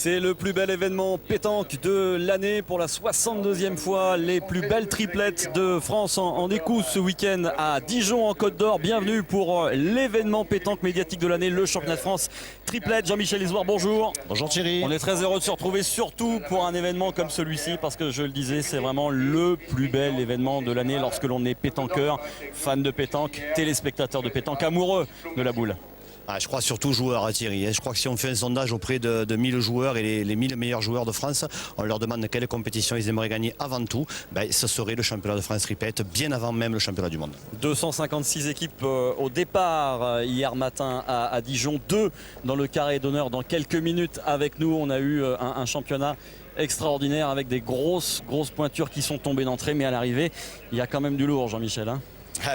C'est le plus bel événement pétanque de l'année pour la 62e fois. Les plus belles triplettes de France en écoute ce week-end à Dijon en Côte d'Or. Bienvenue pour l'événement pétanque médiatique de l'année, le championnat de France triplette. Jean-Michel Isoire, bonjour. Bonjour Thierry. On est très heureux de se retrouver, surtout pour un événement comme celui-ci, parce que je le disais, c'est vraiment le plus bel événement de l'année lorsque l'on est pétanqueur, fan de pétanque, téléspectateur de pétanque, amoureux de la boule. Je crois surtout joueurs, Thierry. Je crois que si on fait un sondage auprès de 1000 joueurs et les 1000 meilleurs joueurs de France, on leur demande quelle compétition ils aimeraient gagner avant tout, ce serait le championnat de France triplette, bien avant même le championnat du monde. 256 équipes au départ hier matin à Dijon, 2 dans le carré d'honneur dans quelques minutes avec nous. On a eu un championnat extraordinaire avec des grosses pointures qui sont tombées d'entrée, mais à l'arrivée, il y a quand même du lourd, Jean-Michel.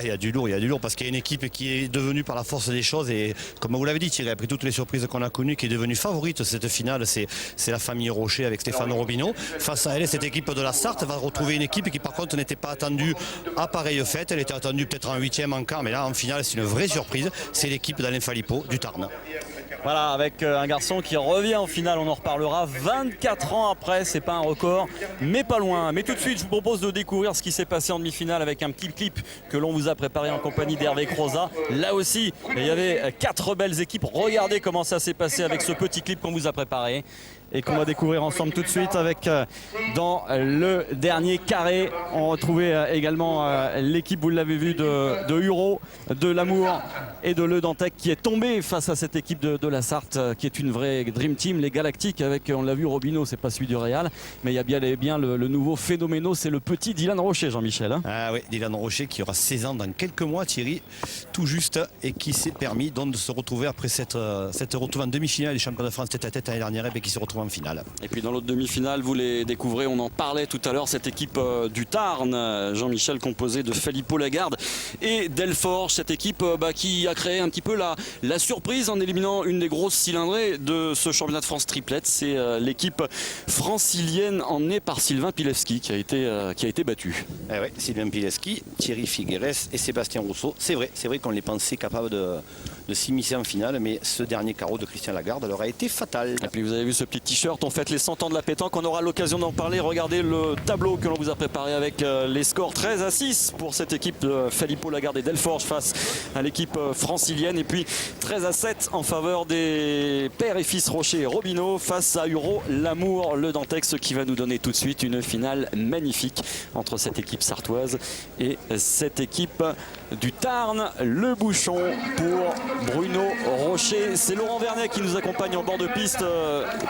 Il y a du lourd parce qu'il y a une équipe qui est devenue par la force des choses et comme vous l'avez dit Thierry, après toutes les surprises qu'on a connues, qui est devenue favorite cette finale, c'est la famille Rocher avec Stéphane Robineau. Face à elle, cette équipe de la Sarthe va retrouver une équipe qui par contre n'était pas attendue à pareille fête. Elle était attendue peut-être en 8e, en quart, mais là en finale c'est une vraie surprise. C'est l'équipe d'Alain Philippot du Tarn. Voilà, avec un garçon qui revient en finale, on en reparlera 24 ans après, c'est pas un record, mais pas loin. Mais tout de suite, je vous propose de découvrir ce qui s'est passé en demi-finale avec un petit clip que l'on vous a préparé en compagnie d'Hervé Croza. Là aussi, il y avait 4 belles équipes. Regardez comment ça s'est passé avec ce petit clip qu'on vous a préparé et qu'on va découvrir ensemble tout de suite avec dans le dernier carré. On retrouvait également l'équipe, vous l'avez vu, de Huro, de l'Amour et de Le Dantec qui est tombé face à cette équipe de la Sarthe qui est une vraie Dream Team, les Galactiques avec, on l'a vu, Robineau, c'est pas celui du Real, mais il y a bien le nouveau phénoméno, c'est le petit Dylan Rocher, Jean-Michel. Ah oui, Dylan Rocher qui aura 16 ans dans quelques mois, Thierry, tout juste, et qui s'est permis donc de se retrouver après cette retrouve en demi-finale des championnats de France tête à tête l'année dernière et qui se retrouve en finale. Et puis dans l'autre demi-finale, vous les découvrez, on en parlait tout à l'heure, cette équipe du Tarn, Jean-Michel, composée de Philippot Lagarde et Delforge, cette équipe qui a créé un petit peu la surprise en éliminant une des grosses cylindrées de ce championnat de France triplette. C'est l'équipe francilienne emmenée par Sylvain Pilewski qui a été battu. Eh ouais, Sylvain Pilewski, Thierry Figueres et Sébastien Rousseau. C'est vrai qu'on les pensait capables de s'immiscer en finale, mais ce dernier carreau de Christian Lagarde leur a été fatal. Et puis vous avez vu ce petit t-shirt, on fête les 100 ans de la pétanque, on aura l'occasion d'en parler. Regardez le tableau que l'on vous a préparé avec les scores 13-6 pour cette équipe de Philippot Lagarde et Delforge face à l'équipe francilienne, et puis 13-7 en faveur des pères et fils Rocher et Robineau face à Huro, l'Amour, Le Dantec, ce qui va nous donner tout de suite une finale magnifique entre cette équipe sartoise et cette équipe du Tarn. Le bouchon pour Bruno Rocher. C'est Laurent Vernet qui nous accompagne en bord de piste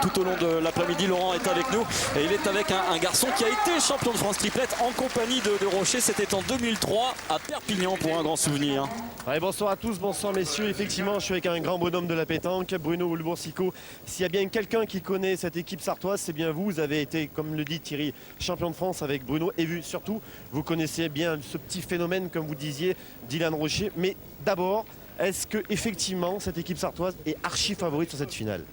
tout au long de l'après-midi. Laurent est avec nous et il est avec un garçon qui a été champion de France triplette en compagnie de Rocher. C'était en 2003 à Perpignan pour un grand souvenir. Ouais, bonsoir à tous, bonsoir messieurs. Effectivement, je suis avec un grand bonhomme de la pétanque, Bruno Houlboursico. S'il y a bien quelqu'un qui connaît cette équipe sartoise, c'est bien vous. Vous avez été, comme le dit Thierry, champion de France avec Bruno. Et surtout, vous connaissez bien ce petit phénomène, comme vous disiez, Dylan Rocher. Mais d'abord, est-ce que effectivement cette équipe sartoise est archi favorite sur cette finale?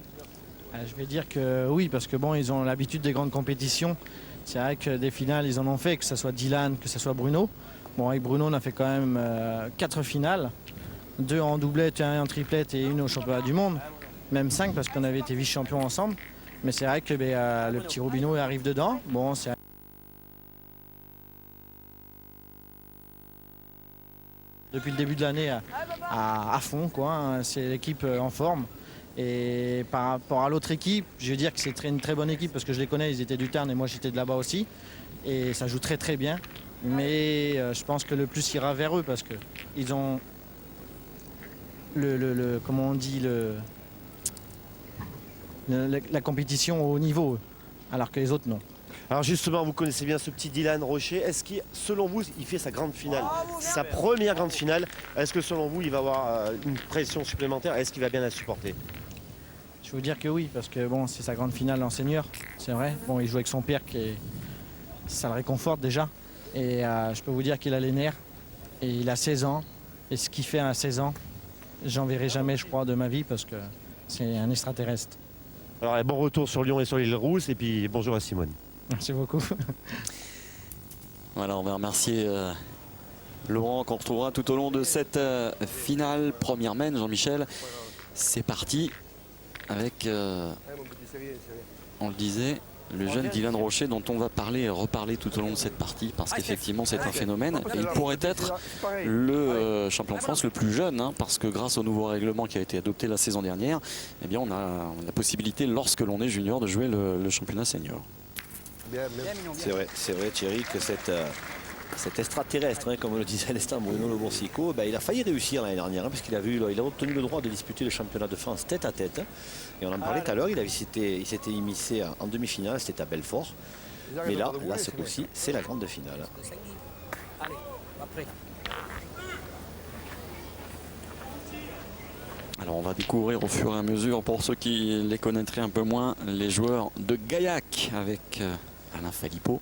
Je vais dire que oui, parce que bon, ils ont l'habitude des grandes compétitions. C'est vrai que des finales, ils en ont fait, que ce soit Dylan, que ce soit Bruno. Bon, avec Bruno, on a fait quand même 4 finales, 2 en doublette, 1 en triplette et 1 au championnat du monde. Même 5 parce qu'on avait été vice-champions ensemble. Mais c'est vrai que le petit Robineau arrive dedans. Bon, c'est depuis le début de l'année à fond, quoi. C'est l'équipe en forme. Et par rapport à l'autre équipe, je veux dire que c'est une très bonne équipe parce que je les connais, ils étaient du Tarn et moi j'étais de là-bas aussi. Et ça joue très bien. Mais je pense que le plus ira vers eux parce qu'ils ont comment on dit, la compétition au haut niveau, alors que les autres non. Alors justement, vous connaissez bien ce petit Dylan Rocher. Est-ce que, selon vous, il fait sa grande finale, sa première grande finale? Est-ce que selon vous, il va avoir une pression supplémentaire? Est-ce qu'il va bien la supporter? Je veux dire que oui, parce que bon, c'est sa grande finale en senior, c'est vrai. Bon, il joue avec son père, ça le réconforte déjà. Et je peux vous dire qu'il a les nerfs. Et il a 16 ans. Et ce qu'il fait à 16 ans, j'en verrai jamais, je crois, de ma vie, parce que c'est un extraterrestre. Alors, bon retour sur Lyon et sur l'île Rousse. Et puis, bonjour à Simone. Merci beaucoup. Voilà, on va remercier Laurent qu'on retrouvera tout au long de cette finale. Première main, Jean-Michel. C'est parti. avec, on le disait, le jeune Dylan Rocher dont on va parler et reparler tout au long de cette partie parce qu'effectivement c'est un phénomène et il pourrait être le champion de France le plus jeune parce que grâce au nouveau règlement qui a été adopté la saison dernière, eh bien on a la possibilité lorsque l'on est junior de jouer le championnat senior. C'est vrai Thierry que cet extraterrestre, comme le disait à l'instant Bruno Le Boursicot, il a failli réussir l'année dernière parce qu'il il a obtenu le droit de disputer le championnat de France tête à tête. Et on en parlait tout à l'heure, il s'était immiscé en demi-finale, c'était à Belfort. Mais là ce coup-ci, c'est la grande finale. Alors on va découvrir au fur et à mesure, pour ceux qui les connaîtraient un peu moins, les joueurs de Gaillac avec Alain Philippot.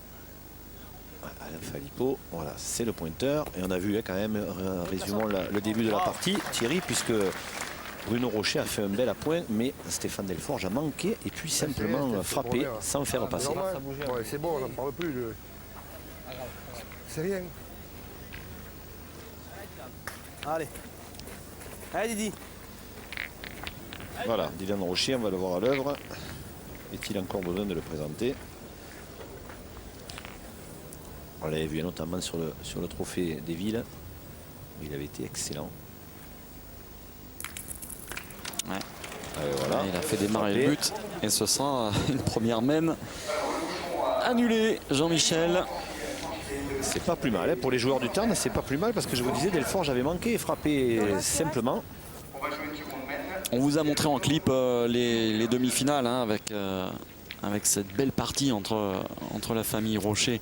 Alain Philippot, voilà, c'est le pointeur. Et on a vu quand même, résumons le début de la partie, Thierry, puisque Bruno Rocher a fait un bel appoint, mais Stéphane Delforge a manqué et puis simplement frappé sans faire passer. C'est bon, on n'en parle plus. C'est rien. Allez. Allez Didi. Voilà, Dylan Rocher, on va le voir à l'œuvre. Est-il encore besoin de le présenter? On l'avait vu notamment sur le trophée des villes. Il avait été excellent. Ouais. Voilà. Il a fait démarrer le but et ce sera une première mène annulée. Jean-Michel. C'est pas plus mal pour les joueurs du Tarn, c'est pas plus mal parce que je vous disais, Delforge avait manqué et frappé simplement. On vous a montré en clip les demi-finales avec cette belle partie entre la famille Rocher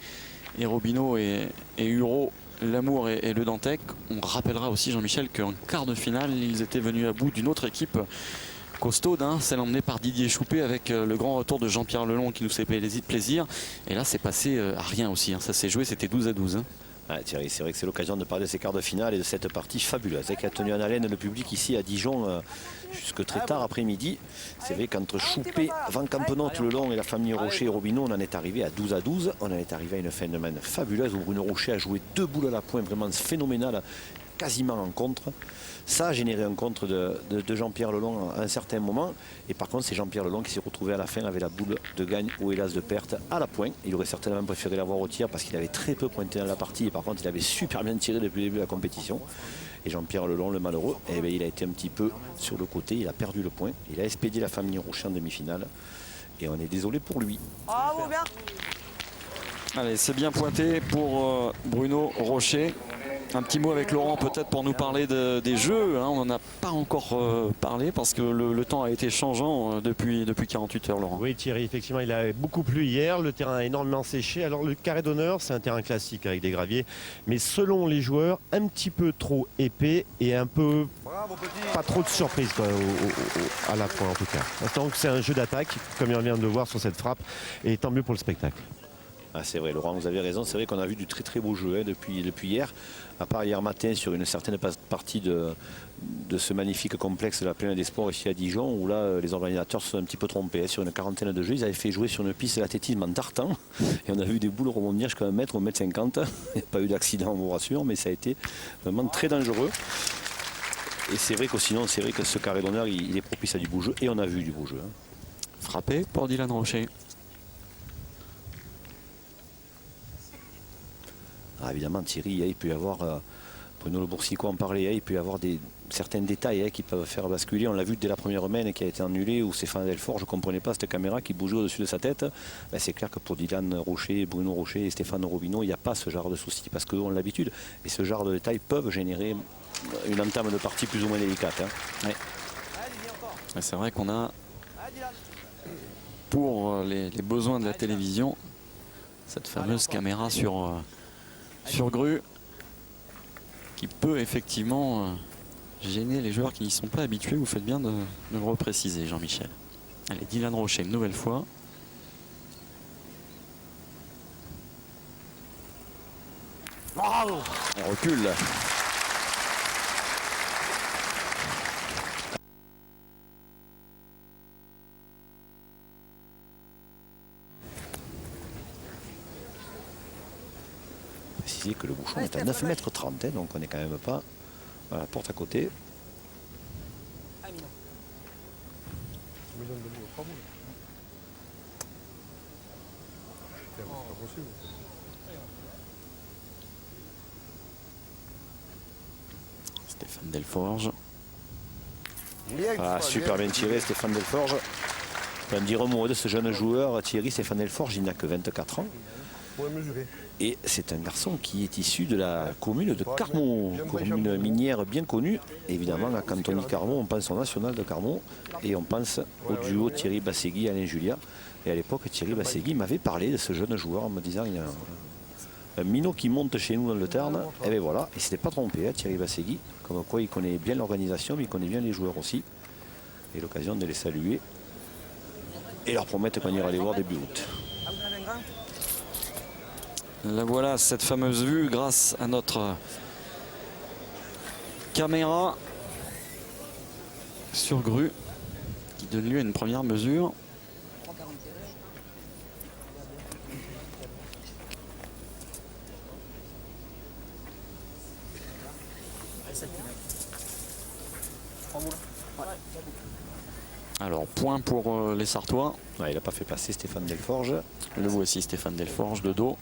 et Robineau et Hureau, Lamour et Le Dantec. On rappellera aussi, Jean-Michel, qu'en quart de finale, ils étaient venus à bout d'une autre équipe costaude, celle emmenée par Didier Choupé avec le grand retour de Jean-Pierre Lelong qui nous fait plaisir. Et là, c'est passé à rien aussi. Ça s'est joué, c'était 12-12. Thierry, c'est vrai que c'est l'occasion de parler de ces quarts de finale et de cette partie fabuleuse qui a tenu en haleine le public ici à Dijon jusque très tard après-midi. C'est vrai qu'entre Choupé, Van Campenot, Lelong et la famille Rocher et Robineau, on en est arrivé à 12-12. On en est arrivé à une fin de main fabuleuse où Bruno Rocher a joué 2 boules à la pointe vraiment phénoménales, quasiment en contre. Ça a généré un contre de Jean-Pierre Lelong à un certain moment. Et par contre, c'est Jean-Pierre Lelong qui s'est retrouvé à la fin avec la boule de gagne ou hélas de perte à la pointe. Il aurait certainement préféré l'avoir au tir parce qu'il avait très peu pointé dans la partie. Et par contre, il avait super bien tiré depuis le début de la compétition. Et Jean-Pierre Lelong, le malheureux, il a été un petit peu sur le côté. Il a perdu le point. Il a expédié la famille Rocher en demi-finale. Et on est désolé pour lui. Bravo, bien. Allez, c'est bien pointé pour Bruno Rocher. Un petit mot avec Laurent peut-être pour nous parler des jeux. On n'en a pas encore parlé parce que le temps a été changeant depuis 48 heures, Laurent. Oui Thierry, effectivement il a beaucoup plu hier, le terrain a énormément séché. Alors le carré d'honneur c'est un terrain classique avec des graviers, mais selon les joueurs un petit peu trop épais et un peu pas trop de surprise à la fois en tout cas. Donc c'est un jeu d'attaque comme on vient de le voir sur cette frappe et tant mieux pour le spectacle. C'est vrai Laurent, vous avez raison, c'est vrai qu'on a vu du très très beau jeu depuis hier, à part hier matin sur une certaine partie de ce magnifique complexe de la Plaine des Sports ici à Dijon, où là les organisateurs se sont un petit peu trompés. Sur une quarantaine de jeux, ils avaient fait jouer sur une piste d'athlétisme en tartan, et on a vu des boules rebondir jusqu'à 1 mètre ou 1m50. Il n'y a pas eu d'accident, on vous rassure, mais ça a été vraiment très dangereux. Et c'est vrai que sinon, c'est vrai que ce carré d'honneur, il est propice à du beau jeu, et on a vu du beau jeu. Frappé pour Dylan Rocher. Évidemment Thierry, il peut y avoir, Bruno Le Boursicot en parlait, il peut y avoir certains détails qui peuvent faire basculer. On l'a vu dès la première mène qui a été annulée où Stéphane Delforge, je ne comprenais pas cette caméra qui bougeait au-dessus de sa tête. C'est clair que pour Dylan Rocher, Bruno Rocher et Stéphane Robineau, il n'y a pas ce genre de soucis parce qu'ils ont l'habitude. Et ce genre de détails peuvent générer une entame de partie plus ou moins délicate. Ouais. C'est vrai qu'on a, pour les besoins de la télévision, cette fameuse caméra sur grue qui peut effectivement gêner les joueurs qui n'y sont pas habitués. Vous faites bien de le repréciser, Jean-Michel. Allez, Dylan Rocher une nouvelle fois. Bravo. On recule. Préciser que le bouchon est à 9,30 m, donc on n'est quand même pas à la porte à côté. besoin de boules, 3 boules. C'est pas possible. Stéphane Delforge. Ah, super bien tiré, Stéphane Delforge. Un dire un mot de ce jeune joueur, Thierry Stéphane Delforge, il n'a que 24 ans. Pour mesurer. Et c'est un garçon qui est issu de la commune de Carmont, commune minière bien connue. Évidemment, à Cantoni Carmont, on pense au national de Carmont et on pense au duo Thierry Bassegui, Alain Julia. Et à l'époque, Thierry Bassegui m'avait parlé de ce jeune joueur en me disant il y a un minot qui monte chez nous dans le Tarn. Et bien voilà, il ne s'était pas trompé, hein, Thierry Bassegui. Comme quoi, il connaît bien l'organisation, mais il connaît bien les joueurs aussi. Et l'occasion de les saluer et leur promettre qu'on ira les voir début août. La voilà, cette fameuse vue grâce à notre caméra sur grue qui donne lieu à une première mesure. Alors, point pour les Sartois. Ouais, il n'a pas fait passer Stéphane Delforge. Le voici, Stéphane Delforge, de dos.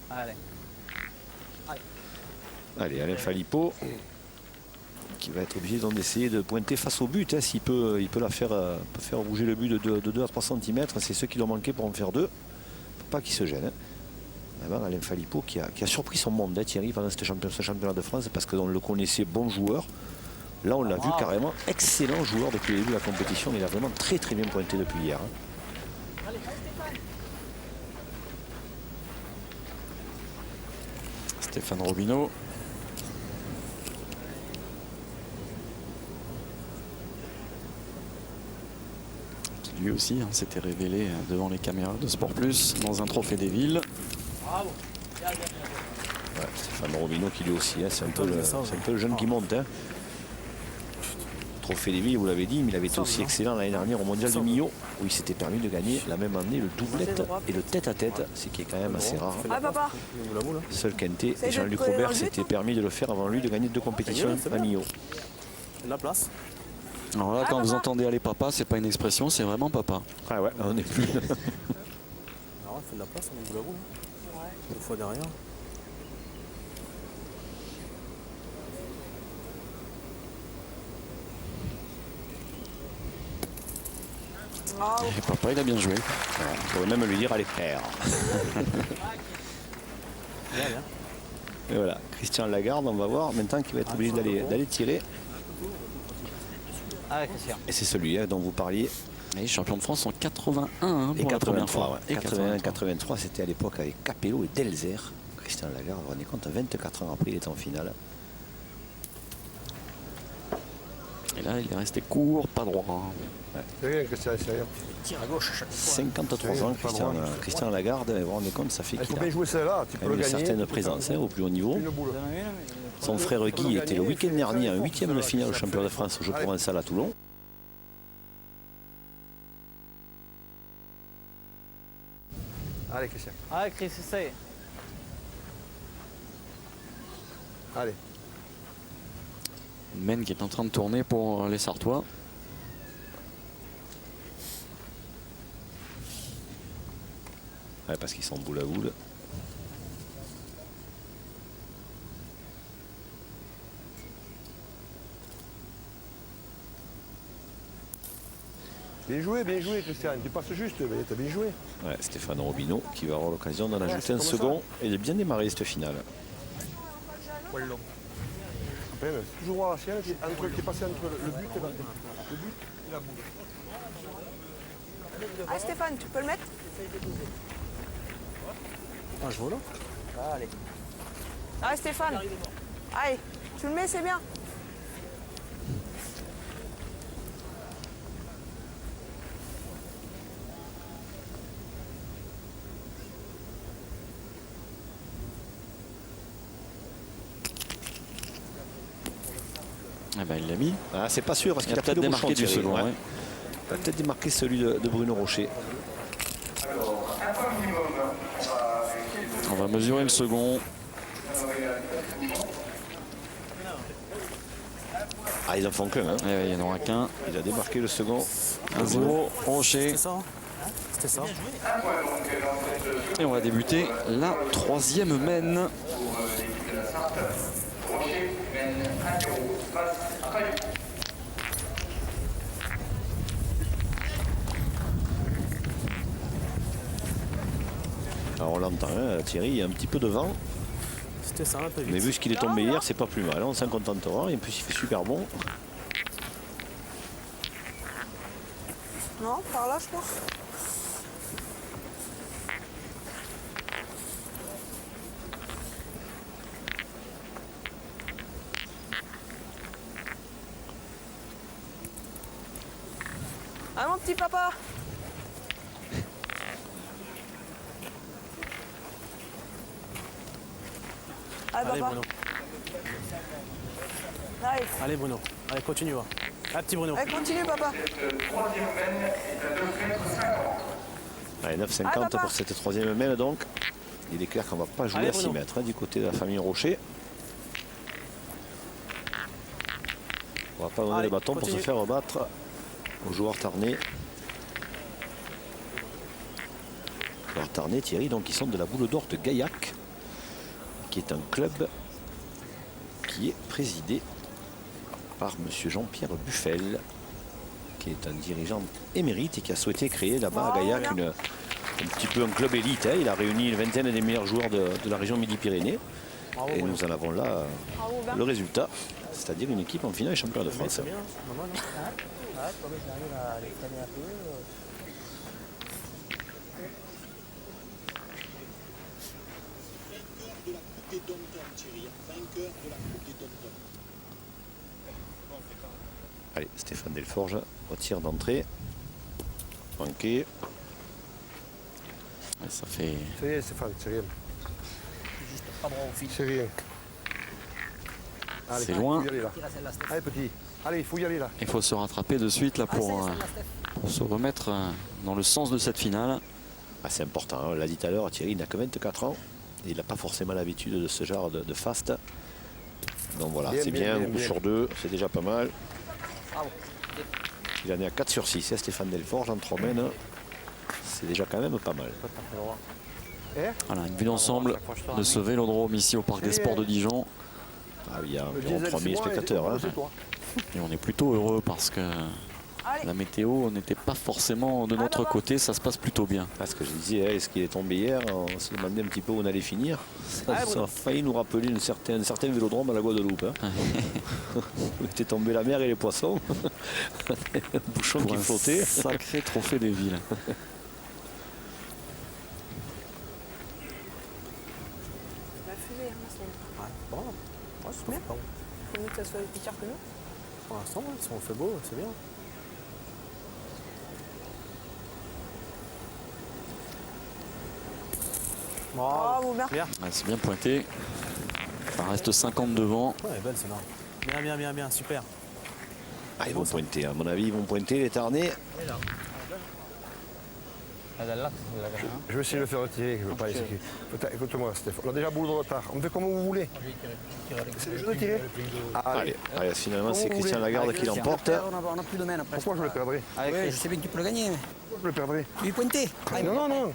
Allez. Allez, Alain Philippot qui va être obligé d'essayer de pointer face au but. Hein, s'il peut, il peut faire bouger le but de 2 à 3 cm. C'est ce qui doit manquer pour en faire 2. Faut pas qu'il se gêne. Hein. Vraiment, Alain Philippot qui a surpris son monde, hein, Thierry, pendant ce championnat de France, parce qu'on le connaissait bon joueur. Là, on l'a vu carrément excellent joueur depuis le début de la compétition. Il a vraiment très très bien pointé depuis hier. Hein. Stéphane Robineau. Qui lui aussi s'était révélé devant les caméras de Sport Plus dans un trophée des villes. Ouais, Stéphane Robineau qui lui aussi, hein, c'est un peu le jeune qui monte. Hein. Trophée des villes, vous l'avez dit, mais il avait été aussi excellent l'année dernière au mondial du Millau, où il s'était permis de gagner la même année le doublette et le tête-à-ête, ce qui est quand même assez rare. Ah papa. Seul Kenté et Jean-Luc Robert s'étaient permis de le faire avant lui, de gagner 2 compétitions à Millau. La place. Alors là, quand vous entendez aller papa, c'est pas une expression, c'est vraiment papa. Ah ouais, on n'est plus. Alors, on fait de la place, on est bout à bout. Ouais. 2 fois derrière. Et papa, il a bien joué. On pourrait même lui dire allez faire. Et voilà, Christian Lagarde, on va voir maintenant qu'il va être obligé d'aller tirer. Allez, Christian. Et c'est celui dont vous parliez. Et champion de France en 81 Et pour la première 83, fois. ouais. 81-83, c'était à l'époque avec Capello et Delzer. Christian Lagarde, vous vous rendez compte, 24 ans après, il est en finale. Et là, il est resté court, pas droit. C'est rien, Christian, c'est rien. Tire à gauche à chaque fois. 53 ans, Christian Lagarde, vous vous rendez compte, ça fait Il qu'il faut a bien jouer celle-là, tu peux le une gagner. certaine présence au plus haut niveau. Une boule. Son frère Guy était le week-end dernier en 8e de finale au championnat de France au Jeu Provençal à Toulon. Allez, Christian. Allez, Chris, essaye. Allez. Men qui est en train de tourner pour les Sartois. Ouais, parce qu'ils sont boule à boule. Bien joué, Christian. Tu passes juste, mais t'as bien joué. Ouais, Stéphane Robineau qui va avoir l'occasion d'en ajouter un second et de bien démarrer cette finale. Après, c'est toujours voir la sienne, qui est passé entre le but et la boule. Ah Stéphane, tu peux le mettre? Ah, je vois là. Allez. Ah Stéphane. Allez, tu le mets, c'est bien. Eh ben, il l'a mis. Ah, c'est pas sûr parce Il qu'il a a pris peut-être le bouchon, démarqué du Thierry, second. ouais. Ouais. Il a peut-être démarqué celui de Bruno Rocher. On va mesurer le second. Ah, ils en font qu'un. Hein. Il n'y en aura qu'un. Il a démarqué le second. 1-0, Rocher. C'était ça, hein. C'était ça. Et on va débuter la 3e mène. Alors on l'entend, hein, Thierry, il y a un petit peu de vent. C'était ça, un peu vite. Mais vu ce qu'il est tombé hier, c'est pas plus mal. On s'en contentera. Et en plus, il fait super bon. Non, par là, je pense. Ah, mon petit papa. Allez, Allez, papa. Bruno. Allez, Allez, Bruno. Allez, continue. Va. Allez, petit Bruno. allez, continue, papa. Allez, 9,50 Ah, papa. pour cette 3e mène donc. Il est clair qu'on ne va pas jouer Allez, à 6 Bruno. mètres hein, du côté de la famille Rocher. On ne va pas donner Allez, le bâton pour continue. se faire rebattre aux joueurs tarnais. Les joueurs tarnais, Thierry, donc ils sont de la Boule d'Or de Gaillac, qui est un club qui est présidé par M. Jean-Pierre Buffel, qui est un dirigeant émérite et qui a souhaité créer là-bas à Gaillac un petit peu un club élite. Hein. Il a réuni une vingtaine des meilleurs joueurs de la région Midi-Pyrénées. Bravo, Et Bruno. nous en avons là Bravo, Ben. le résultat, c'est-à-dire une équipe en finale et champion de France. C'est bien, c'est pas mal. Hein. Allez, Stéphane Delforge au tir d'entrée. Manqué. Ouais, ça fait. C'est rien, Stéphane, c'est rien. C'est rien. Allez, C'est faut loin. y aller, là. Allez, petit. Allez, il faut y aller là. Il faut se rattraper de suite là pour se remettre dans le sens de cette finale. Ah, c'est important, hein. On l'a dit tout à l'heure, Thierry n'a que 24 ans. Et il n'a pas forcément l'habitude de ce genre de fast. Donc voilà, Bien, c'est bien, bien, un bien, coup bien. sur 2, c'est déjà pas mal. Il en est à 4 sur 6, hein, Stéphane Delforge en 3 mènes. C'est déjà quand même pas mal. Voilà, une vue d'ensemble de ce vélodrome ici au Parc des Sports de Dijon. Ah, il y a Le environ diesel, 3000 c'est moi, spectateurs. Hein. c'est toi. Et on est plutôt heureux parce que Allez. la météo n'était pas forcément de notre papa. côté, ça se passe plutôt bien. Parce que je disais, hein, est-ce qu'il est tombé hier? On se demandait un petit peu où on allait finir. Ça a failli nous rappeler un certain vélodrome à la Guadeloupe. Hein. Où était tombé la mer et les poissons. Un bouchon Pour qui un flottait. sacré trophée des villes. Il va fumer, hein, la semaine. Ouais, bon. Ouais, c'est pas bon. Faut mieux que ça soit plus tard que nous. Pour l'instant, ouais, si on fait beau, c'est bien. Bravo, bien. Bien. Ouais, c'est bien pointé. Ça reste 50 devant. Ouais, elle est belle, c'est marrant. Bien, bien, bien, bien, super. Ah, ils vont pointer, à mon avis, ils vont pointer les Tarnais. Je vais essayer de le faire retirer. Je veux pas essayer. Écoute-moi, Stéphane. On a déjà boule de retard. On fait comme vous voulez. C'est le jeu de tirer. Allez, allez, finalement, c'est Comment Christian vous Lagarde qui l'emporte. On n'a plus de main après. Pourquoi je le perdrai? Oui, je sais bien que tu peux le gagner, mais Pourquoi je le perdrai? tu lui pointer. Non, non, non.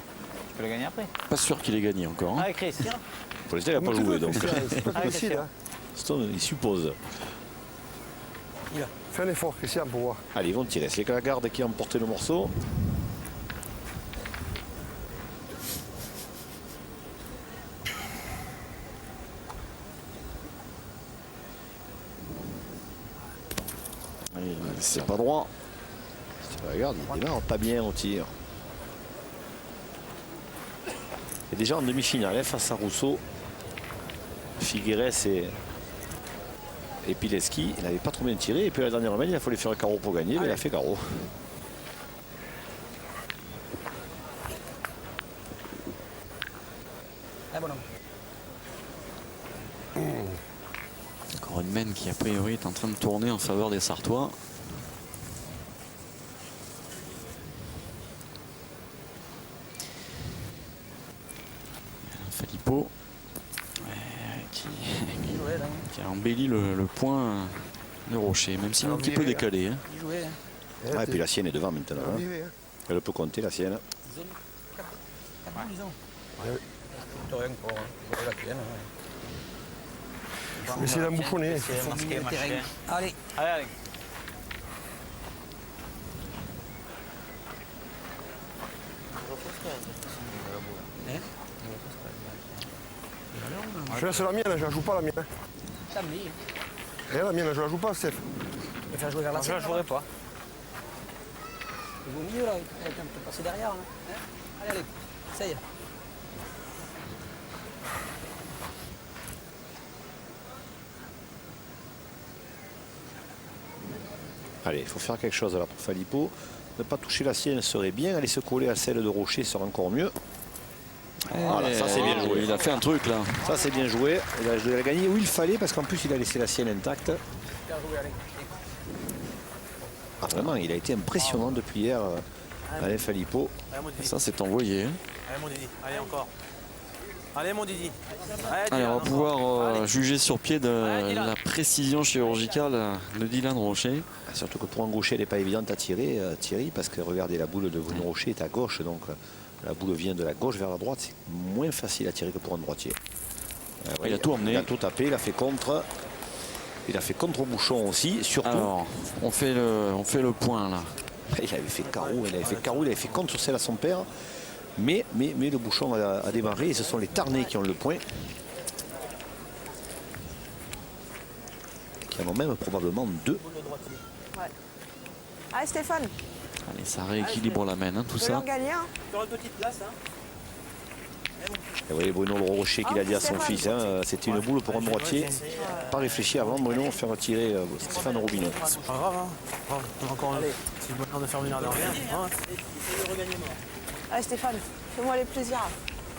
Tu peux le gagner après. Pas sûr qu'il ait gagné encore. Hein. Chris. Pour l'instant, il n'a pas joué, donc C'est pas facile. Hein. Stone, il suppose. Fais un effort, Christian, pour voir. Allez, ils vont tirer. C'est Lagarde qui a emporté le morceau. Allez, c'est pas droit. Regarde, il démarre pas bien au tir. Et déjà en demi-finale, hein, face à Rousseau, Figueres et Pileski, il n'avait pas trop bien tiré. Et puis à la dernière main, il a fallu faire un carreau pour gagner, mais il a fait carreau. Ah, bon, Encore une mène qui a priori est en train de tourner en faveur des Sartois. Philippot qui a embelli le point Le Rocher, même s'il est un petit peu décalé. Hein. Il jouait. Hein. Ouais, et puis la sienne est devant maintenant. Hein. Elle peut compter la sienne. Ils ont. Rien pour la tienne. Essayez d'embouchonner. Allez. Allez. Je laisse la mienne, je la joue pas la mienne. Samedi. Et la mienne, je la joue pas, Steph. Je vais faire jouer vers la Je ne jouerai pas. Il vaut mieux là, quelqu'un peut passer derrière. Là. Hein, allez, allez, essaye. Allez, il faut faire quelque chose là pour Phalippot. Ne pas toucher la sienne serait bien. Aller se coller à celle de Rocher serait encore mieux. Voilà, ça c'est bien joué. Il a fait un truc là. Ça c'est bien joué. Il a gagné où il fallait parce qu'en plus il a laissé la sienne intacte. Ah, vraiment, il a été impressionnant depuis hier, Alain Phalippot. Allez, mon Didi. Ça c'est envoyé. Hein. Allez, mon Didi. Allez, encore. Allez, mon Didi. Allez, on va pouvoir Allez. juger sur pied de Allez, Dylan. la précision chirurgicale de Dylan Rocher. Surtout que pour un gaucher, elle n'est pas évidente à tirer, Thierry, parce que regardez, la boule de Bruno Rocher est à gauche, donc la boule vient de la gauche vers la droite. C'est moins facile à tirer que pour un droitier. Il a tout emmené. Il a tout tapé, il a fait contre. Il a fait contre au bouchon aussi, surtout. Alors, on fait le point là. Il avait fait carreau, il avait fait contre celle à son père. Mais le bouchon a démarré et ce sont les Tarnais qui ont le point. Qui en ont même probablement deux. Ouais. Allez Stéphane, Allez, ça rééquilibre la main, hein, tout tu peux ça. leur gagner. Hein. Sur une petite place. Hein. Et vous voyez Bruno Le Rocher qu'il a dit à son fils, hein, c'était une boule pour un droitier. Pas réfléchi avant Bruno faire retirer Stéphane Robineau. C'est pas grave. Hein. On a encore un petit bonheur de faire venir derrière. Hein. Allez Stéphane, fais-moi les plaisirs.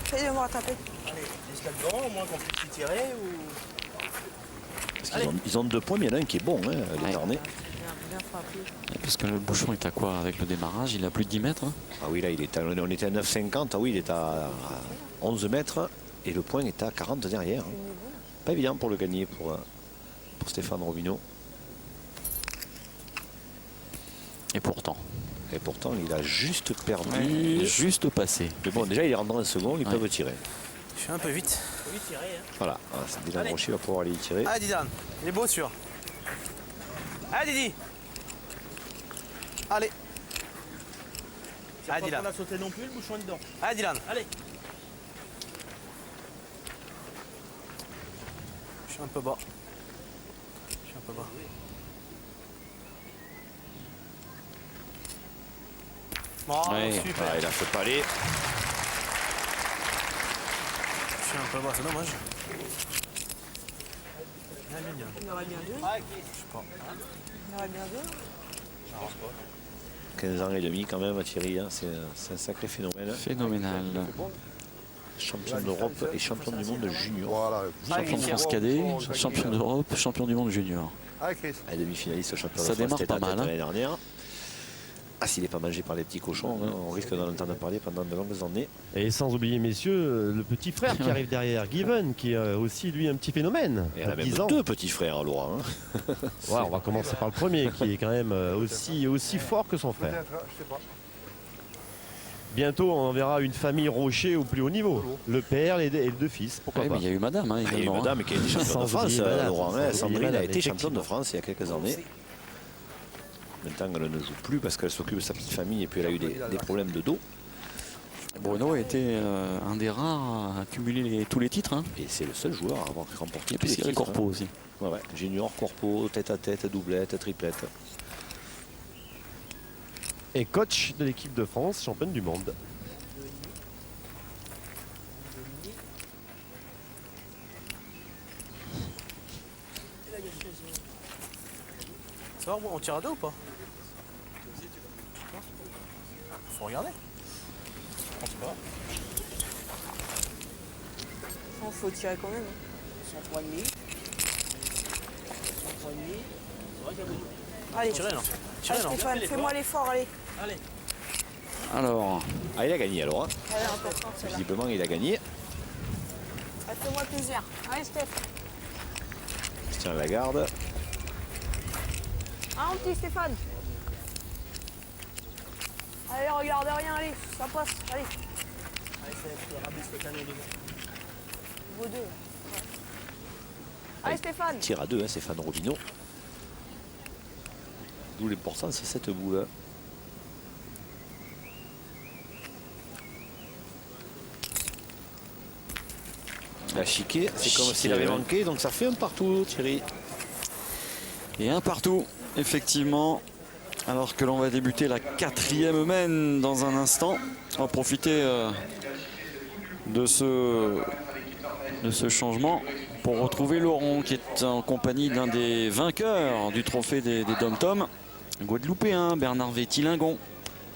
Essaye de me rattraper. Allez, jusqu'à devant, au moins qu'on puisse tirer. Parce qu'ils ont 2 points, mais il y en a un qui est bon, hein, les Tarnais. Bien frappé. Parce que le bouchon est à quoi avec le démarrage? Il a plus de 10 mètres. Hein. Ah oui, là, on était à 9,50. Ah oui, il est à 11 mètres. Et le point est à 40 derrière. Hein. Pas évident pour le gagner pour Stéphane Robineau. Et pourtant. Et pourtant, il a juste perdu. Il est juste passé. Mais bon, déjà, il est rentré en second, ils peuvent tirer. Je suis un peu vite. Voilà, Dylan Rocher va pouvoir aller y tirer. Allez, Dylan. Il est beau, sûr. Allez, Didi. Allez. Allez, Dylan. On a sauté non plus, le bouchon est dedans. Allez, Dylan. Allez. Je suis un peu bas. Oh, Ouais. super. Ah, il a fait pas aller. Je suis un peu bas, c'est dommage. Il aurait bien deux. Je sais pas. Il aurait bien deux. 15 ans et demi quand même, Thierry. Hein, c'est un sacré phénomène. Phénoménal. Champion d'Europe et champion du monde junior. Voilà. Champion de France cadet, champion d'Europe, champion du monde junior. Allez, Chris. Un demi-finaliste champion Ça de France démarre tête pas à tête mal, hein. l'année dernière. Ah, s'il n'est pas mangé par les petits cochons, hein, on risque d'en entendre parler pendant de longues années. Et sans oublier, messieurs, le petit frère qui arrive derrière, Given, qui est aussi lui un petit phénomène. Et elle a à même 10 ans. 2 petits frères, Laura. Hein. Ouais, on va commencer par le premier, qui est quand même aussi fort que son frère. Peut-être, je sais pas. Bientôt, on verra une famille Rocher au plus haut niveau. Le père et les 2 fils, pourquoi Ouais, pas. mais il y a eu madame, hein, Il y a une également. madame qui a été championne de Sans France, oublier madame, Laurent. sans Hein. oublier Sandrine a madame, été championne de effectivement. France il y a quelques années. Maintenant, elle ne joue plus parce qu'elle s'occupe de sa petite famille et puis elle a eu des problèmes de dos. Bruno a été un des rares à cumuler tous les titres. Hein. Et c'est le seul joueur à avoir remporté Et puis tous les c'est les titres. corpos aussi. Ouais, ouais. Junior, corpo, tête à tête, doublette, triplette. Et coach de l'équipe de France, championne du monde. Ça va, on tire à deux ou pas? Faut regarder. Je pense pas. Il faut tirer quand même. 103,5. Allez, Tirez, non. allez Tirez, non. Stéphane, fais-moi l'effort, allez. Alors, Ah, il a gagné alors. Hein. Allez, important, celle-là. Visiblement, il a gagné. Allez, fais-moi plaisir. Allez, Steph. Christian Lagarde. Ah, mon petit Stéphane. Allez, regardez rien, allez, ça passe, allez. Allez, c'est rabis cette année, les gars. Vos deux. Allez, Stéphane. Tire à 2, hein, Stéphane Robineau. D'où l'importance de cette boule. La chiquée, c'est comme s'il avait manqué, donc ça fait un partout, Thierry. Et un partout, effectivement. Alors que l'on va débuter la 4e main dans un instant. On va profiter de ce changement pour retrouver Laurent qui est en compagnie d'un des vainqueurs du trophée des Dom-Tom, Guadeloupéen, Bernard Vétilingon.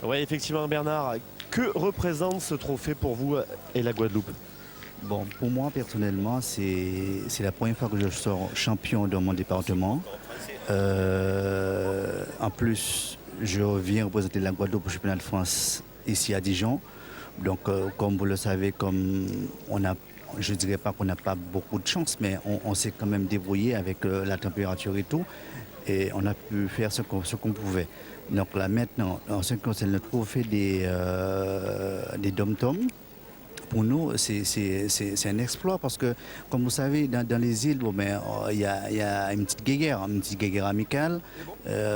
Oui, effectivement, Bernard, que représente ce trophée pour vous et la Guadeloupe? Bon, pour moi, personnellement, c'est la première fois que je sors champion dans mon département. En plus, je viens représenter la Guadeloupe au championnat de France ici à Dijon. Donc, comme vous le savez, je ne dirais pas qu'on n'a pas beaucoup de chance, mais on s'est quand même débrouillé avec la température et tout. Et on a pu faire ce qu'on pouvait. Donc là, maintenant, en ce qui concerne le trophée des Dom-Tom, pour nous, c'est un exploit parce que, comme vous savez, dans les îles, il y a une petite guéguerre amicale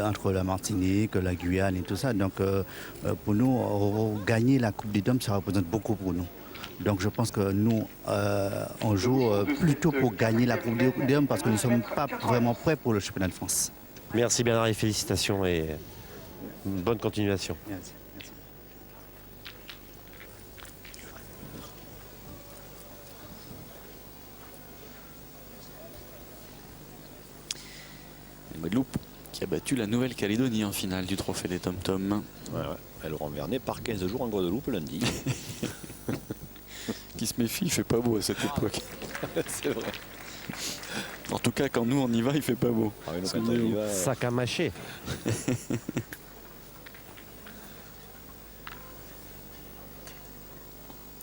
entre la Martinique, la Guyane et tout ça. Donc, pour nous, gagner la Coupe des Dom, ça représente beaucoup pour nous. Donc, je pense que nous, on joue plutôt pour gagner la Coupe des Dom parce que nous ne sommes pas vraiment prêts pour le championnat de France. Merci Bernard et félicitations et une bonne continuation. Merci. Guadeloupe qui a battu la Nouvelle-Calédonie en finale du trophée des Dom-Tom. Ouais. Laurent Vernet part 15 jours en Guadeloupe lundi. Qui se méfie, il fait pas beau à cette époque. C'est vrai. En tout cas, quand nous on y va, il fait pas beau. Ah oui, quand on y va, Sac à mâcher.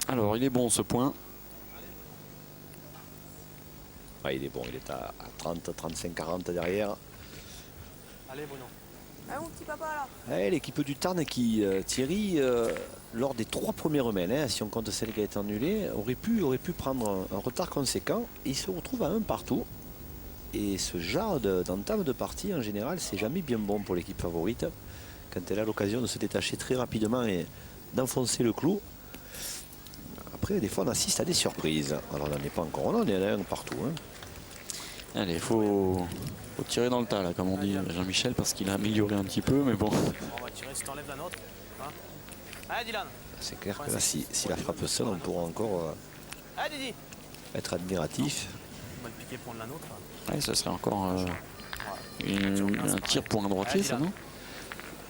Alors, il est bon ce point. il est bon, il est à 30, 35, 40 derrière. Allez, Bruno. Allez, mon petit papa, là. L'équipe du Tarn qui, Thierry, lors des 3 premières mains, si on compte celle qui a été annulée, aurait pu prendre un retard conséquent. Et il se retrouve à 1 partout. Et ce genre d'entame de partie, en général, c'est jamais bien bon pour l'équipe favorite. Quand elle a l'occasion de se détacher très rapidement et d'enfoncer le clou. Après, des fois, on assiste à des surprises. Alors, on n'en est pas encore là, on est à 1 partout. Hein. Allez, il faut tirer dans le tas, là, comme on dit Jean-Michel, parce qu'il a amélioré un petit peu, mais bon. On va tirer si t'enlèves la nôtre. Hein. Allez, Dylan. C'est clair que là, si la frappe seule, on pourra encore Allez, Didi. être admiratif. On va le piquer pour la nôtre. Ouais, ce serait encore un tir pour un droitier, ça, non?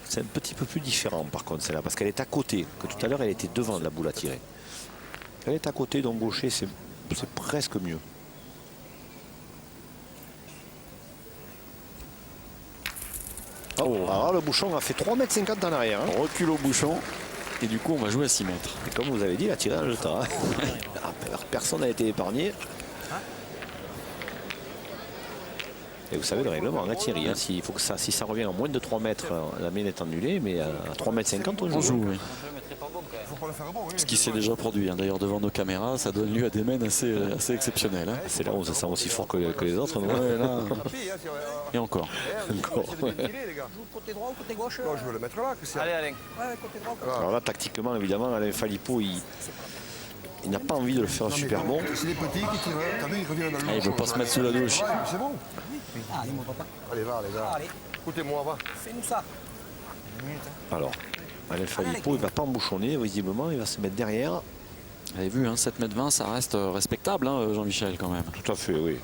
C'est un petit peu plus différent, par contre, celle-là, parce qu'elle est à côté. Que tout à l'heure, elle était devant la boule à tirer. Elle est à côté, donc gaucher, c'est presque mieux. Oh, alors le bouchon a fait 3,50 m en arrière. On recule au bouchon. Et du coup, on va jouer à 6 mètres. Et comme vous avez dit, il a tiré dans le tas. Personne n'a été épargné. Et vous savez le règlement, hein, Thierry, hein, si ça revient en moins de 3 mètres, la main est annulée, mais à 3,50 m, on joue. Oui. Ce qui s'est déjà produit, hein. D'ailleurs, devant nos caméras, ça donne lieu à des mains assez exceptionnelles. Hein. C'est là où on se sent aussi fort que les autres. Non, ouais, là. Et encore. Joue côté droit ou côté gauche? Je veux le mettre là. Allez, Alain. Ouais, côté droit. Alors là, tactiquement, évidemment, Alain Phalippot, il n'a pas envie de le faire super bon. C'est les petits qui tirent. T'as vu, ils reviennent dans le Il ne veut pas se mettre sous la douche. C'est bon. Allez, mon papa. Allez, va. Allez, Écoutez-moi, va. fais-nous ça. Alors, Alain Phalippot, il ne va pas embouchonner, visiblement, il va se mettre derrière. Vous avez vu, hein, 7,20 m, ça reste respectable, hein, Jean-Michel, quand même. Tout à fait, oui.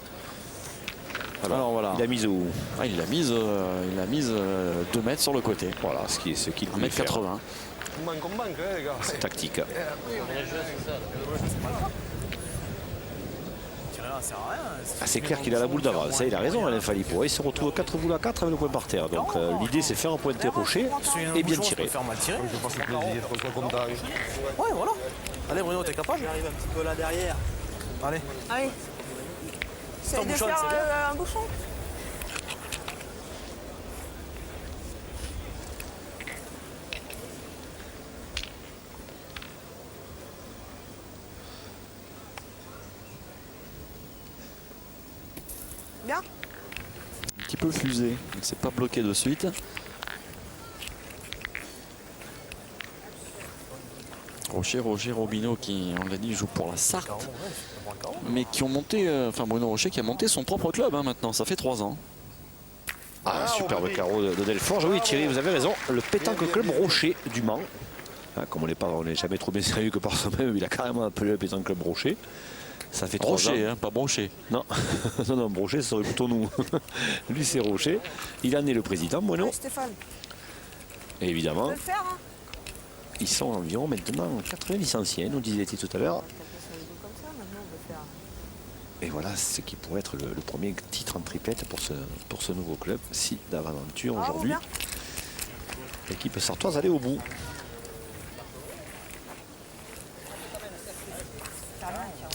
Alors voilà. Il a mise où? Ah, il l'a mise 2 mètres sur le côté. Voilà, ce qu'il 1,80 m. On manque, hein, les gars. C'est tactique. C'est clair qu'il a la boule d'avance, il a raison Alain Phalippot. Il se retrouve 4 boules à 4 avec le point par terre. Donc l'idée c'est faire un pointé rocher et bien tirer. Je pense que le plaisir, faut qu'on compte. Ouais, voilà. Allez, Bruno, t'es capable? J'arrive un petit peu là derrière. Allez. Allez. C'est de bouchonne, faire c'est bien. un bouchon. peu fusé. Il ne s'est pas bloqué de suite. Rocher Robineau qui, on l'a dit, joue pour la Sarthe. Mais qui ont monté, enfin Bruno Rocher qui a monté son propre club maintenant, ça fait 3 ans. Ah, superbe carreau de Delforge. Oui, Thierry, vous avez raison. Le pétanque club Rocher du Mans. Ah, comme on n'est jamais trop bien sérieux que par soi-même, il a carrément appelé le pétanque club Rocher. Ça fait 3 Rocher, ans. hein, pas Brochet. Non, non, Brochet, ce serait plutôt nous. Lui, c'est Rocher. Il en est le président, Bruno. Allez, Stéphane, Et tu évidemment, peux le faire, hein? ils sont environ maintenant 80 licenciés, nous disait-il tout à l'heure. Comme ça, maintenant, on peut faire. Et voilà ce qui pourrait être le premier titre en triplette pour ce nouveau club. Si d'aventure aujourd'hui, Robert. l'équipe sartoise allait au bout.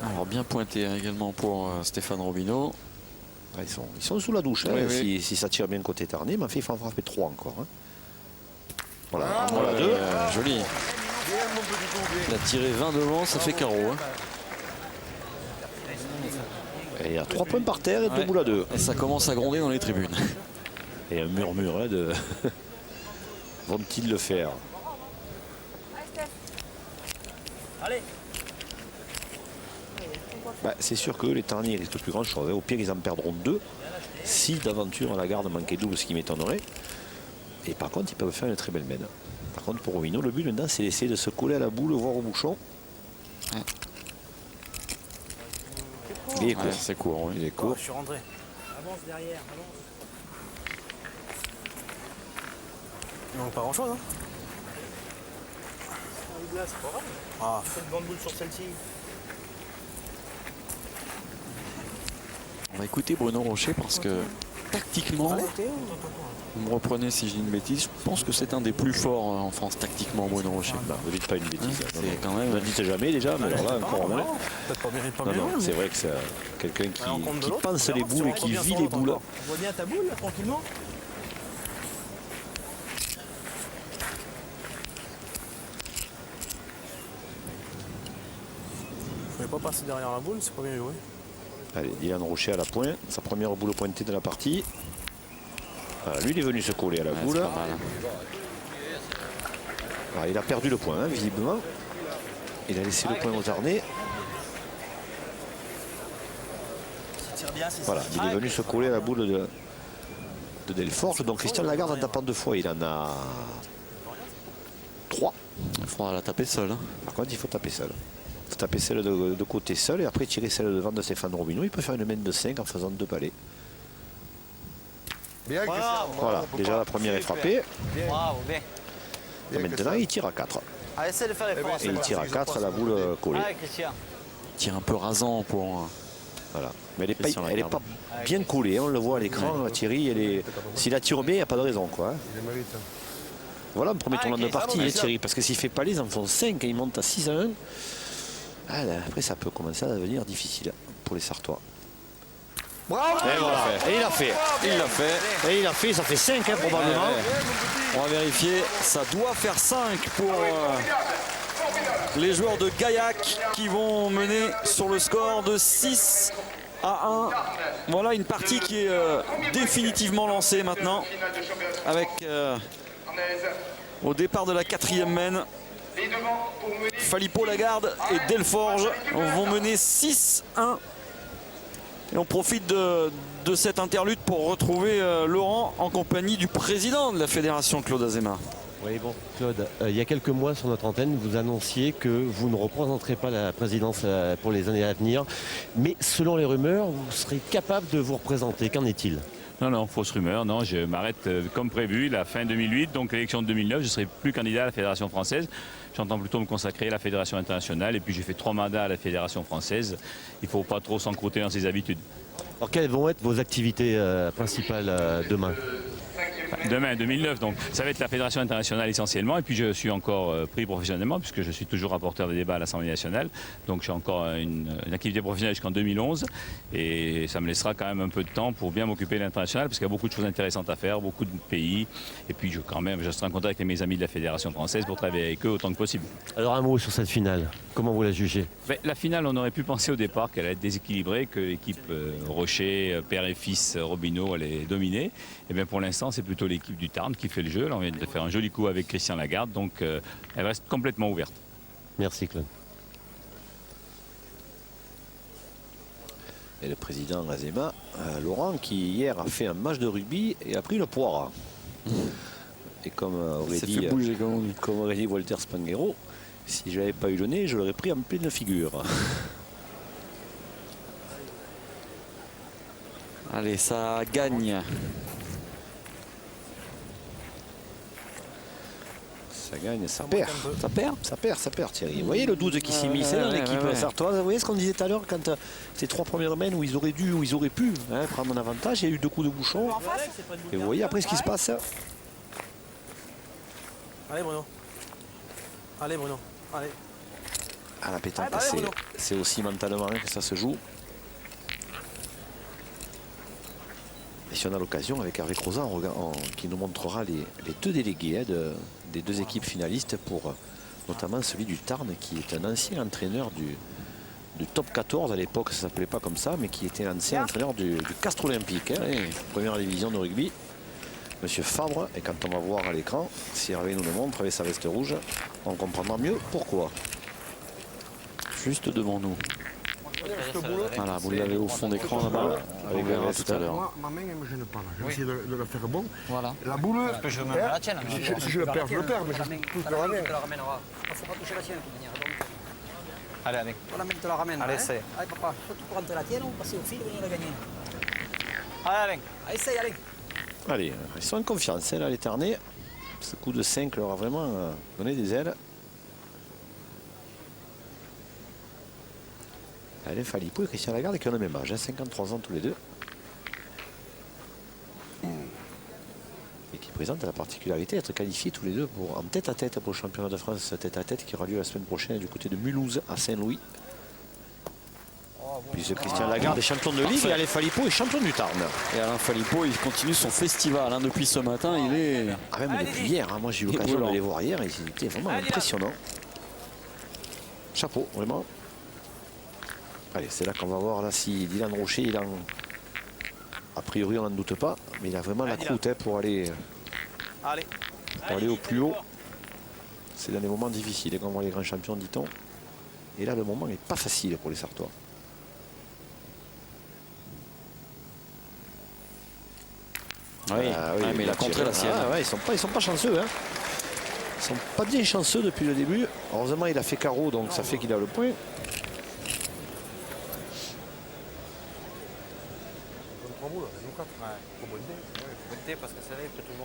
Alors bien pointé hein, également pour Stéphane Robineau. Ah, ils sont sous la douche hein, Oui, oui. si ça tire bien côté Tarnier, mais il faut en frapper 3 encore. Hein. Voilà, 2. Joli. Il a tiré 20 devant, ça fait carreau. Hein. Et il y a 3 points par terre et 2 boules à 2. Et ça commence à gronder dans les tribunes. Et un murmure hein, de vont-ils le faire? Allez. Bah, c'est sûr que les Tarniers risquent plus grand chose. Au pire, ils en perdront 2. Si d'aventure la garde manquait double, ce qui m'étonnerait. Et par contre, ils peuvent faire une très belle mène. Par contre, pour Robineau, le but maintenant, c'est d'essayer de se coller à la boule, voire au bouchon. Ouais. Il est court. Ouais, c'est court, oui. Il est court. Je suis rentré. Avance derrière, avance. Il manque pas grand chose, hein. C'est pas grave. Ah, fais une grande boule sur celle-ci. On va écouter Bruno Rocher parce que tactiquement, vous me reprenez si je dis une bêtise, je pense que c'est un des plus forts en France tactiquement, Bruno Rocher. Non, ne dites pas une bêtise. C'est Non, non. quand même. Ne dites jamais déjà, mais alors là, encore moins. Peut-être pas bien, pas Non, bien. non, c'est vrai que c'est quelqu'un qui pense les boules et qui vit les boules. Tu vois bien ta boule, là, tranquillement. Je ne pas passer derrière la boule, c'est pas bien joué. Allez, Dylan Rocher à la pointe, sa première boule pointée de la partie. Voilà, lui, il est venu se coller à la Ouais, boule. c'est pas mal, hein. Alors, il a perdu le point, hein, visiblement. Il a laissé le point au Tarnais. Voilà, il est venu se coller à la boule de Delforge. Donc Christian Lagarde en tapant 2 fois, il en a 3. Il faudra la taper seul. Hein. Par contre, il faut taper seul. Il faut taper celle de côté seul et après tirer celle devant de Stéphane Robineau. Il peut faire une mène de 5 en faisant 2 palets. Bien, Christian. Voilà, déjà la première est frappée. Bravo, bien. Et maintenant, il tire à 4. Allez, essaie de faire l'effort. Et il tire à 4 à la boule collée. Allez, Christian. Tir un peu rasant pour. Voilà. Mais elle Christian n'est Lagarde. pas bien collée, hein, on le voit à l'écran. Thierry, s'il la tire bien, il n'y a pas de raison. Quoi, hein. Il est mérite. Voilà un premier tournant de partie, ça va, hein, Thierry, parce que s'il fait pas les, ils en font 5 et il monte à 6 à 1. Ah, là, après, ça peut commencer à devenir difficile pour les Sartois. Bravo. Et voilà, et il a fait. Il l'a fait. Et il a fait, ça fait 5 hein, probablement. On va vérifier. Ça doit faire 5 pour les joueurs de Gaillac qui vont mener sur le score de 6 à 1. Voilà une partie qui est définitivement lancée maintenant. Avec au départ de la 4e mène, Phalippot Lagarde et Delforge vont mener 6-1. Et on profite de cette interlude pour retrouver Laurent en compagnie du président de la fédération, Claude Azéma. Oui, bon, Claude, il y a quelques mois sur notre antenne, vous annonciez que vous ne représenterez pas la présidence pour les années à venir. Mais selon les rumeurs, vous serez capable de vous représenter. Qu'en est-il ? Non, fausse rumeur. Non, je m'arrête comme prévu la fin 2008, donc l'élection de 2009. Je ne serai plus candidat à la Fédération française. J'entends plutôt me consacrer à la Fédération internationale. Et puis j'ai fait 3 mandats à la Fédération française. Il ne faut pas trop s'encrouter dans ses habitudes. Alors quelles vont être vos activités principales demain ? Demain, 2009, donc ça va être la Fédération internationale essentiellement. Et puis je suis encore pris professionnellement puisque je suis toujours rapporteur des débats à l'Assemblée nationale. Donc j'ai encore une activité professionnelle jusqu'en 2011. Et ça me laissera quand même un peu de temps pour bien m'occuper de l'international parce qu'il y a beaucoup de choses intéressantes à faire, beaucoup de pays. Et puis je serai en contact avec mes amis de la Fédération française pour travailler avec eux autant que possible. Alors un mot sur cette finale, comment vous la jugez? La finale, on aurait pu penser au départ qu'elle allait être déséquilibrée, que l'équipe Rocher, père et fils Robineau allait dominer. Et bien pour l'instant, c'est plutôt l'équipe du Tarn qui fait le jeu. Là, on vient de faire un joli coup avec Christian Lagarde, donc elle reste complètement ouverte. Merci Claude. Et le président Azema, Laurent, qui hier a fait un match de rugby et a pris le poire. Et comme aurait dit Walter Spanghero, si je n'avais pas eu le nez, je l'aurais pris en pleine figure. Allez, ça gagne. Ça gagne, ça perd. Ça perd Thierry. Vous voyez le doute qui s'est mis dans l'équipe sartoise. Vous voyez ce qu'on disait tout à l'heure quand ces 3 premières semaines où ils auraient dû, où ils auraient pu prendre un avantage. Il y a eu 2 coups de bouchon. Et vous voyez après ce qui se passe. Allez Bruno. Allez Bruno. Allez. À la pétanque, c'est aussi mentalement que ça se joue. Et si on a l'occasion, avec Hervé Crozat, qui nous montrera les 2 délégués des 2 équipes finalistes, pour notamment celui du Tarn, qui est un ancien entraîneur du top 14, à l'époque ça ne s'appelait pas comme ça, mais qui était l'ancien entraîneur du Castres Olympique, première division de rugby, Monsieur Fabre. Et quand on va voir à l'écran, si Hervé nous le montre avec sa veste rouge, on comprendra mieux pourquoi. Juste devant nous. Voilà, vous l'avez au fond d'écran là-bas, avec Vera tout à l'heure. Ma main, elle ne me gêne pas. Je vais essayer de la faire bon. Voilà. La boule, Parce que je me mets la tienne. si je le perds, je le perds, mais je pousse la main. Il ne faut pas toucher la tienne de toute manière. Allez, allez. La main te la ramène. Allez, essaye. Allez, papa, faut que tu prendre la tienne ou passer au fil et venir la gagner. Allez, Alain. Allez, essaye, allez. Allez, ils sont en confiance, là, les Tarnais. Ce coup de 5 leur a vraiment donné des ailes. Alain Phalippot et Christian Lagarde qui ont le même âge, 53 ans tous les deux. Et qui présentent la particularité d'être qualifiés tous les deux en tête-à-tête pour le championnat de France tête-à-tête qui aura lieu la semaine prochaine du côté de Mulhouse à Saint-Louis. Puisque Christian Lagarde est champion de Ligue et Alain Phalippot est champion du Tarn. Et Alain Phalippot, il continue son festival depuis ce matin. Il est. Même depuis hier, moi j'ai eu l'occasion de les voir hier et c'était vraiment impressionnant. Chapeau, vraiment. Allez, c'est là qu'on va voir là, si Dylan Rocher, a priori on n'en doute pas, mais il a vraiment la croûte pour aller au plus haut. C'est dans les moments difficiles quand on voit les grands champions, dit-on. Et là, le moment n'est pas facile pour les Sartois. Mais il a contré la sienne. Ils sont pas chanceux. Ils sont pas bien chanceux depuis le début. Heureusement, il a fait carreau, donc ça fait qu'il a le point.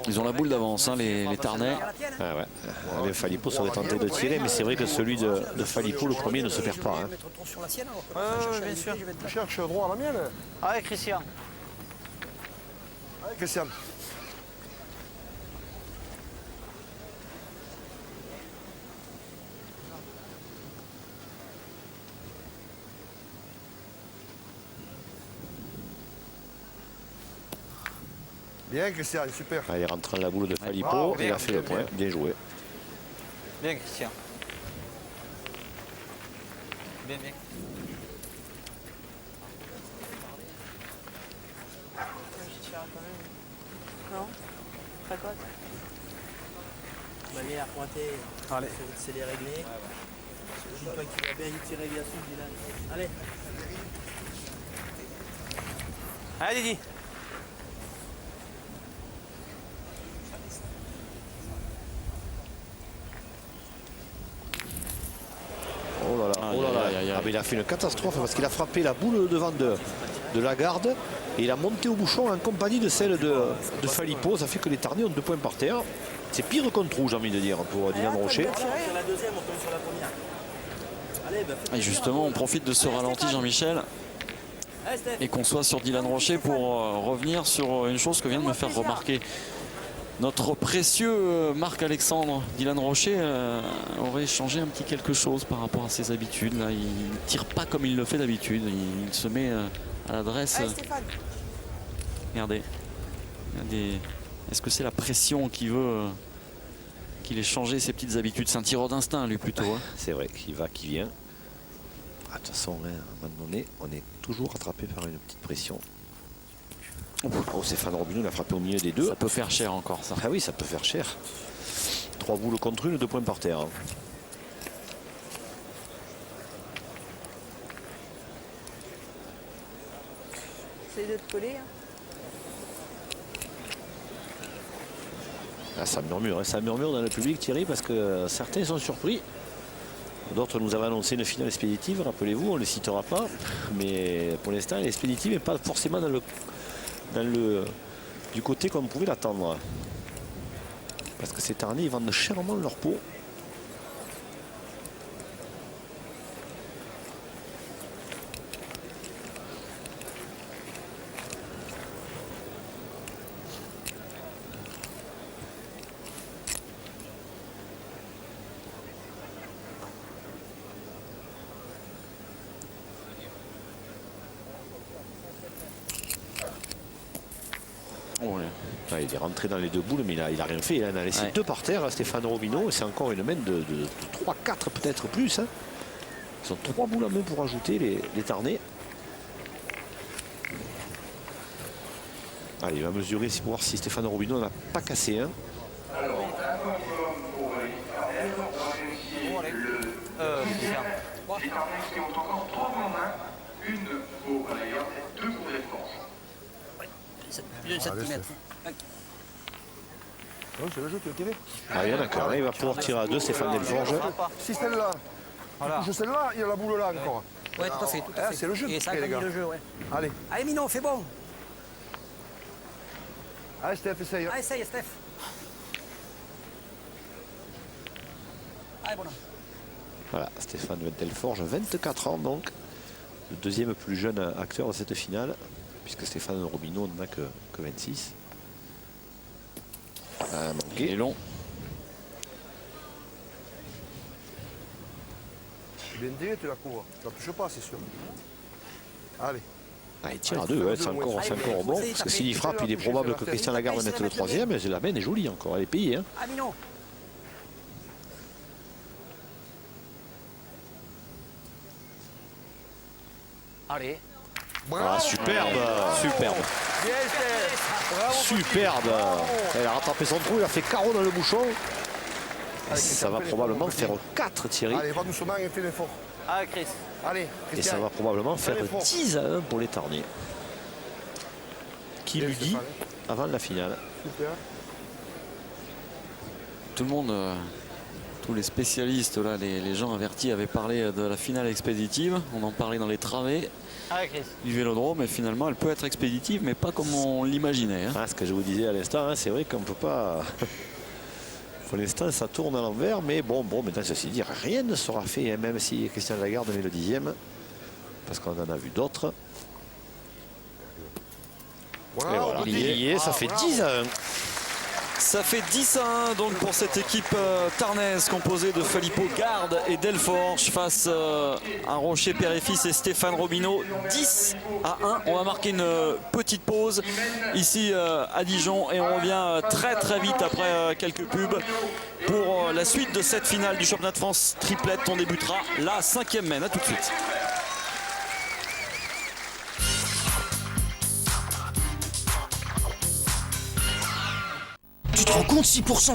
Ils ont la boule d'avance, les Tarnais. Le Phalippot serait tenté de tirer, mais c'est vrai que celui de Phalippot, le premier, ne se perd pas. Bien sûr. Je cherche droit à la mienne. Allez, Christian. Allez, Christian. Bien, Christian, super. Il rentre dans la boule de Phalippot, il a fait le point, bien joué. Bien, Christian. Bien, bien. Non. Facote. Manière pointée. Allez. C'est les réglés. Je dis pas qu'il va bien tirer bien sûr, Dylan. Allez. Allez, Didi. Il a fait une catastrophe parce qu'il a frappé la boule devant de Lagarde et il a monté au bouchon en compagnie de celle de Phalippot. Ça fait que les Tarnais ont 2 points par terre. C'est pire contre rouge, j'ai envie de dire, pour Dylan Rocher. Et justement, on profite de ce ralenti, Jean-Michel, et qu'on soit sur Dylan Rocher pour revenir sur une chose que vient de me faire remarquer Notre précieux Marc-Alexandre Dylan Rocher aurait changé un petit quelque chose par rapport à ses habitudes. Là, il ne tire pas comme il le fait d'habitude. Il se met à l'adresse. Allez Stéphane. Regardez. Est-ce que c'est la pression qui veut qu'il ait changé ses petites habitudes? C'est un tireur d'instinct, lui, plutôt. Hein. C'est vrai qu'il va, qu'il vient. De toute façon, à un moment donné, on est toujours rattrapé par une petite pression. Oh, Stéphane Robineau l'a frappé au milieu des deux. Ça peut faire cher encore, ça. Ah oui, ça peut faire cher. 3 boules contre une, 2 points par terre. Essaye de te coller. Hein. Ah, ça murmure dans le public, Thierry, parce que certains sont surpris. D'autres nous avaient annoncé une finale expéditive, rappelez-vous, on ne le citera pas. Mais pour l'instant, l'expéditive n'est pas forcément du côté qu'on pouvait l'attendre. Parce que ces Tarnais, ils vendent chèrement leur peau. Il est rentré dans les 2 boules, mais il a rien fait. Il en a laissé 2 par terre, Stéphane Robineau. C'est encore une main de 3-4 peut-être plus. Hein. Ils ont 3 boules en main pour ajouter les Tarnais. Allez, il va mesurer pour voir si Stéphane Robineau n'a pas cassé un. Les Tarnais qui ont encore 3 boules en main, une pour balayeur, 2 pour défense. Plus de 7 mètres. C'est le jeu, tu veux tirer? Ah, d'accord, là il va pouvoir tirer à 2, Stéphane Delforge. Si celle-là, je celle-là, il y a la boule là encore. Oui, tout à fait. C'est le jeu. Et ça, les gars. le jeu, ouais. Allez. Allez, Minon, fais bon. Allez, Steph, essaye. Allez, essaye, Steph. Allez, bon. Voilà, Stéphane Delforge, 24 ans donc. Le deuxième plus jeune acteur de cette finale, puisque Stéphane Robineau n'en a que 26. Il est long. Bien tiré, tu la couvres. Tu la touches pas, c'est sûr. Allez. Ah, il tire à 2, c'est encore bon. Parce que s'il y frappe, il est probable que Christian Lagarde mette le 3e. Mais la main est jolie encore, elle est payée. Hein. Ah, Minon. Allez. Ah, superbe. Superbe. Superbe. Elle a rattrapé son trou, il a fait carreau dans le bouchon. Ça va probablement faire 4, Thierry. Allez, va doucement et fais l'effort. Allez, Chris. Allez, Et ça va probablement faire 10 à 1 pour les Tarnais. Qui lui dit avant la finale. Super. Tout le monde, tous les spécialistes, là, les gens avertis avaient parlé de la finale expéditive. On en parlait dans les travées du Vélodrome, et finalement elle peut être expéditive, mais pas comme on l'imaginait. Hein. Ah, ce que je vous disais à l'instant, hein, c'est vrai qu'on ne peut pas... Pour l'instant, ça tourne à l'envers, mais bon, maintenant, ceci dit, rien ne sera fait, hein, même si Christian Lagarde met le 10e, parce qu'on en a vu d'autres. Voilà, et voilà, il est lié, ça fait 10 à 1. Ça fait 10 à 1 donc pour cette équipe tarnaise composée de Felipo Garde et Delforge face à Rocher Père-et-Fils et Stéphane Robineau. 10 à 1. On va marquer une petite pause ici à Dijon et on revient très vite après quelques pubs pour la suite de cette finale du championnat de France triplette. On débutera la 5e main. A tout de suite. Tu te rends compte, 6%